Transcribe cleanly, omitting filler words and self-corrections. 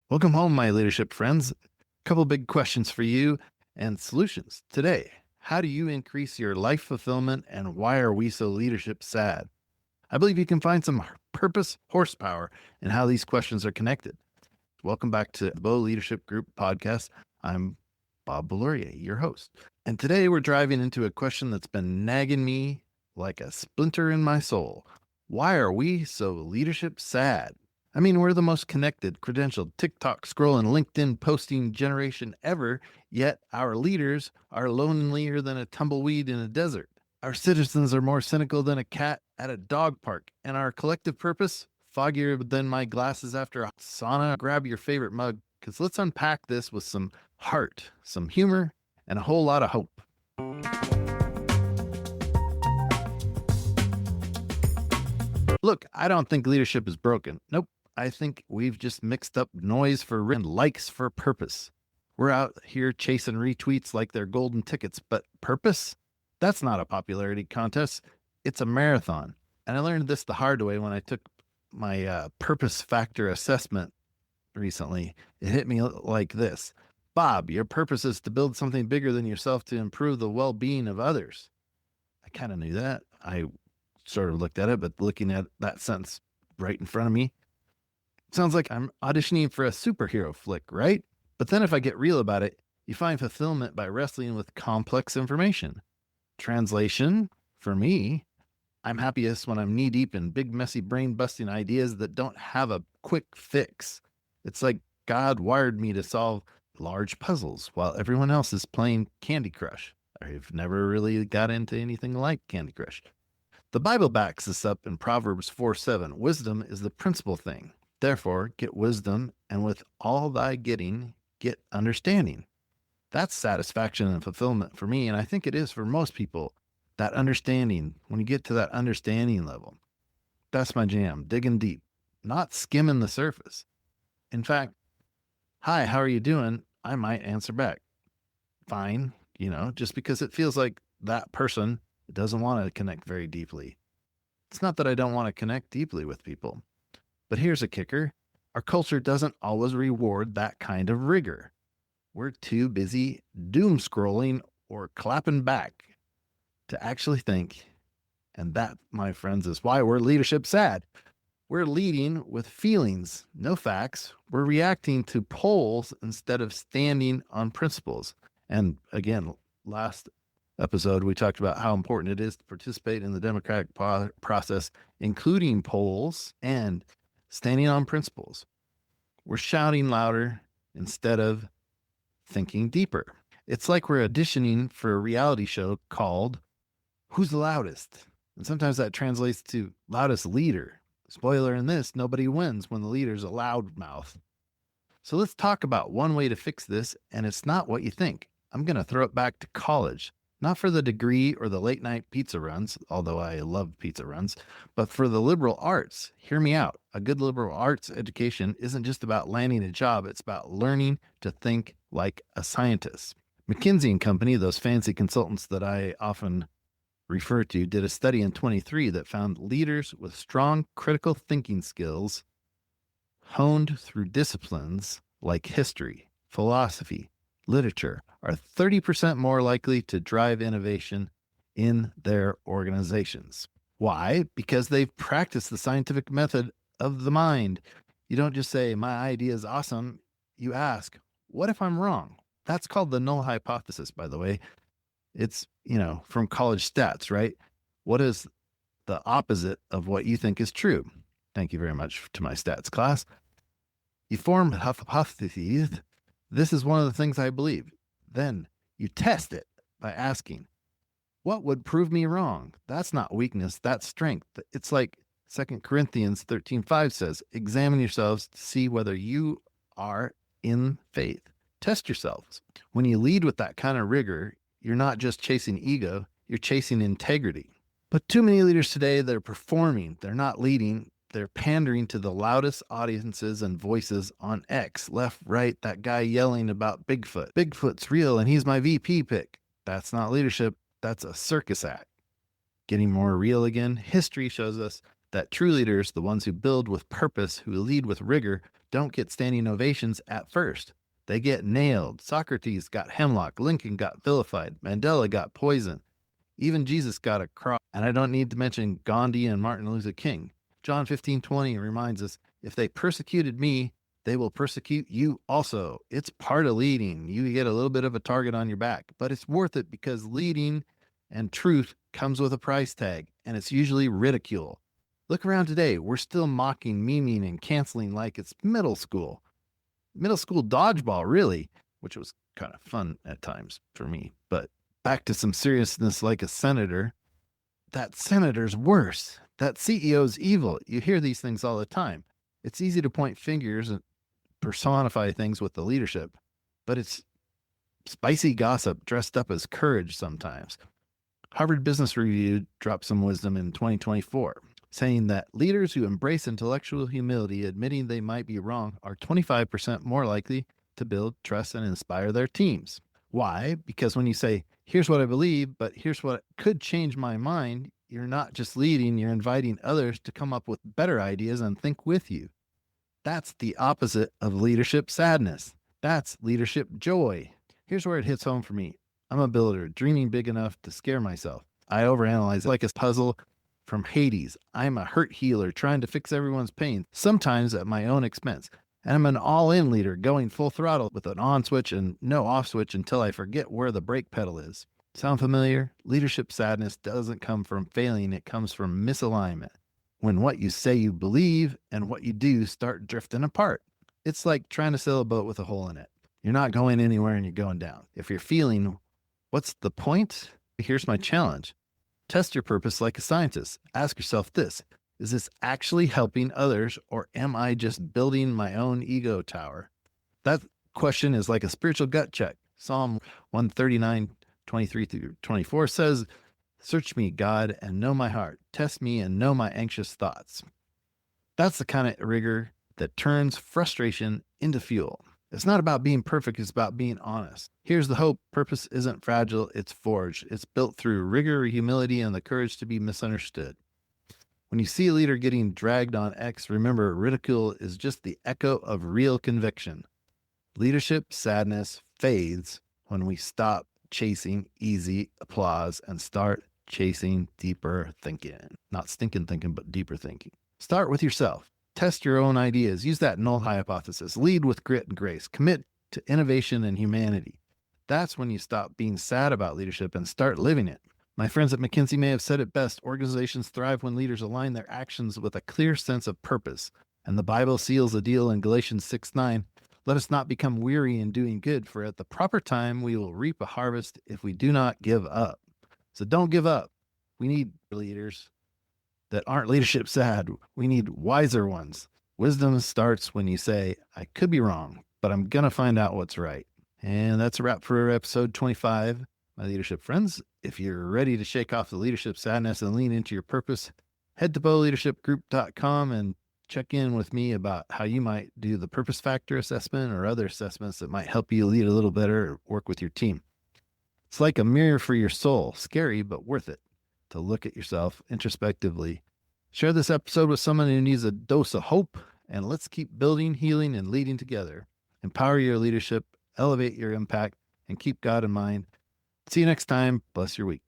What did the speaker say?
Welcome home, my leadership friends. A couple big questions for you and solutions today. How do you increase your life fulfillment, and why are we so leadership sad? I believe you can find some purpose horsepower in how these questions are connected. Welcome back to the Beau Leadership Group Podcast. I'm Bob Beaulaurier, your host. And today we're driving into a question that's been nagging me like a splinter in my soul. Why are we so leadership sad? I mean, we're the most connected, credentialed, TikTok scrolling, LinkedIn posting generation ever, yet our leaders are lonelier than a tumbleweed in a desert. Our citizens are more cynical than a cat at a dog park, and our collective purpose, foggier than my glasses after a sauna. Grab your favorite mug, because let's unpack this with some heart, some humor, and a whole lot of hope. Look, I don't think leadership is broken. Nope. I think we've just mixed up noise for and likes for purpose. We're out here chasing retweets like they're golden tickets, but purpose? That's not a popularity contest. It's a marathon. And I learned this the hard way when I took my purpose factor assessment recently. It hit me like this. Bob, your purpose is to build something bigger than yourself to improve the well-being of others. I kind of knew that. I sort of looked at it, but looking at that sentence right in front of me, sounds like I'm auditioning for a superhero flick, right? But then if I get real about it, you find fulfillment by wrestling with complex information. Translation, for me, I'm happiest when I'm knee-deep in big, messy, brain-busting ideas that don't have a quick fix. It's like God wired me to solve large puzzles while everyone else is playing Candy Crush. I've never really got into anything like Candy Crush. The Bible backs this up in Proverbs 4:7. Wisdom is the principal thing. Therefore, get wisdom, and with all thy getting, get understanding. That's satisfaction and fulfillment for me, and I think it is for most people. That understanding, when you get to that understanding level, that's my jam, digging deep, not skimming the surface. In fact, hi, how are you doing? I might answer back, fine, just because it feels like that person doesn't want to connect very deeply. It's not that I don't want to connect deeply with people. But here's a kicker. Our culture doesn't always reward that kind of rigor. We're too busy doom scrolling or clapping back to actually think. And that, my friends, is why we're leadership sad. We're leading with feelings, no facts. We're reacting to polls instead of standing on principles. And again, last episode, we talked about how important it is to participate in the democratic process, including polls and standing on principles. We're shouting louder instead of thinking deeper. It's like we're auditioning for a reality show called Who's the Loudest? And sometimes that translates to loudest leader. Spoiler in this, nobody wins when the leader's a loudmouth. So let's talk about one way to fix this, and it's not what you think. I'm going to throw it back to college. Not for the degree or the late night pizza runs, although I love pizza runs, but for the liberal arts. Hear me out. A good liberal arts education isn't just about landing a job. It's about learning to think like a scientist. McKinsey and Company, those fancy consultants that I often refer to, did a study in 23 that found leaders with strong critical thinking skills honed through disciplines like history, philosophy, literature are 30% more likely to drive innovation in their organizations. Why? Because they've practiced the scientific method of the mind. You don't just say, my idea is awesome. You ask, what if I'm wrong? That's called the null hypothesis, by the way. It's, from college stats, right? What is the opposite of what you think is true? Thank you very much to my stats class. You form hypotheses. This is one of the things I believe. Then you test it by asking, what would prove me wrong? That's not weakness, that's strength. It's like 2 Corinthians 13:5 says, examine yourselves to see whether you are in faith. Test yourselves. When you lead with that kind of rigor, you're not just chasing ego, you're chasing integrity. But too many leaders today, they're performing, they're not leading. They're pandering to the loudest audiences and voices on X, left, right, that guy yelling about Bigfoot. Bigfoot's real and he's my VP pick. That's not leadership. That's a circus act. Getting more real again, history shows us that true leaders, the ones who build with purpose, who lead with rigor, don't get standing ovations at first. They get nailed. Socrates got hemlock. Lincoln got vilified. Mandela got poisoned. Even Jesus got a cross. And I don't need to mention Gandhi and Martin Luther King. John 15:20 reminds us, if they persecuted me, they will persecute you also. It's part of leading. You get a little bit of a target on your back, but it's worth it because leading and truth comes with a price tag, and it's usually ridicule. Look around today. We're still mocking, memeing, and canceling like it's middle school. Middle school dodgeball, really, which was kind of fun at times for me. But back to some seriousness like a senator. That senator's worse. That CEO's evil. You hear these things all the time. It's easy to point fingers and personify things with the leadership, but it's spicy gossip dressed up as courage sometimes. Harvard Business Review dropped some wisdom in 2024, saying that leaders who embrace intellectual humility, admitting they might be wrong, are 25% more likely to build trust and inspire their teams. Why? Because when you say, here's what I believe, but here's what could change my mind, you're not just leading, you're inviting others to come up with better ideas and think with you. That's the opposite of leadership sadness. That's leadership joy. Here's where it hits home for me. I'm a builder, dreaming big enough to scare myself. I overanalyze like a puzzle from Hades. I'm a hurt healer trying to fix everyone's pain, sometimes at my own expense. And I'm an all-in leader going full throttle with an on switch and no off switch until I forget where the brake pedal is. Sound familiar? Leadership sadness doesn't come from failing. It comes from misalignment. When what you say you believe and what you do start drifting apart. It's like trying to sail a boat with a hole in it. You're not going anywhere and you're going down. If you're feeling, what's the point? Here's my challenge. Test your purpose like a scientist. Ask yourself this. Is this actually helping others, or am I just building my own ego tower? That question is like a spiritual gut check. Psalm 139:23-24 says, search me, God, and know my heart. Test me and know my anxious thoughts. That's the kind of rigor that turns frustration into fuel. It's not about being perfect. It's about being honest. Here's the hope. Purpose isn't fragile. It's forged. It's built through rigor, humility, and the courage to be misunderstood. When you see a leader getting dragged on X, remember ridicule is just the echo of real conviction. Leadership sadness fades when we stop chasing easy applause and start chasing deeper thinking. Not stinking thinking, but deeper thinking. Start with yourself. Test your own ideas. Use that null hypothesis. Lead with grit and grace. Commit to innovation and humanity. That's when you stop being sad about leadership and start living it. My friends at McKinsey may have said it best. Organizations thrive when leaders align their actions with a clear sense of purpose. And the Bible seals the deal in Galatians 6:9. Let us not become weary in doing good, for at the proper time we will reap a harvest if we do not give up. So don't give up. We need leaders that aren't leadership sad. We need wiser ones. Wisdom starts when you say, I could be wrong, but I'm going to find out what's right. And that's a wrap for episode 25. My leadership friends, if you're ready to shake off the leadership sadness and lean into your purpose, head to BeauLeadershipGroup.com and check in with me about how you might do the purpose factor assessment or other assessments that might help you lead a little better or work with your team. It's like a mirror for your soul. Scary, but worth it to look at yourself introspectively. Share this episode with someone who needs a dose of hope, and let's keep building, healing, and leading together. Empower your leadership, elevate your impact, and keep God in mind. See you next time. Bless your week.